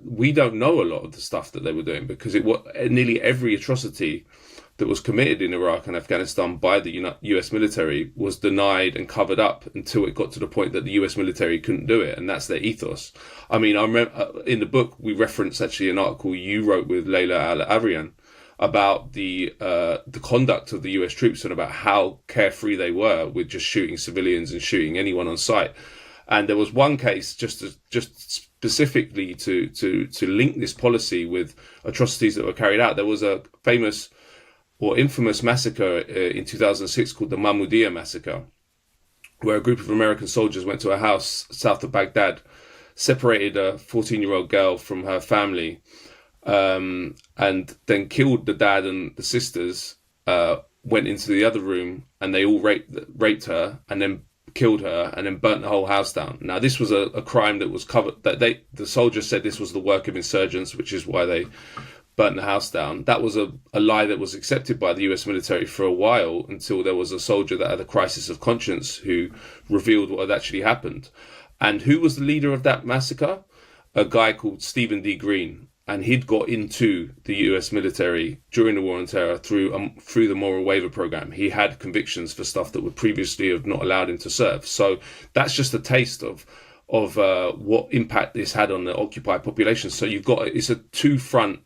we don't know a lot of the stuff that they were doing, because nearly every atrocity that was committed in Iraq and Afghanistan by the US military was denied and covered up until it got to the point that the US military couldn't do it. And that's their ethos. I mean, I remember in the book, we reference actually an article you wrote with Layla Al-Avrian about the conduct of the US troops and about how carefree they were with just shooting civilians and shooting anyone on sight. And there was one case just specifically to link this policy with atrocities that were carried out. There was a famous or infamous massacre in 2006 called the Mahmudiyah massacre, where a group of American soldiers went to a house south of Baghdad, separated a 14-year-old girl from her family, and then killed the dad and the sisters, went into the other room, and they all raped her, and then killed her, and then burnt the whole house down. Now, this was a crime that was covered, that the soldiers said this was the work of insurgents, which is why they burnt the house down. That was a lie that was accepted by the US military for a while, until there was a soldier that had a crisis of conscience who revealed what had actually happened. And who was the leader of that massacre? A guy called Stephen D. Green. And he'd got into the US military during the War on Terror through the Moral Waiver Program. He had convictions for stuff that would previously have not allowed him to serve. So that's just a taste of what impact this had on the occupied population. So it's a two-front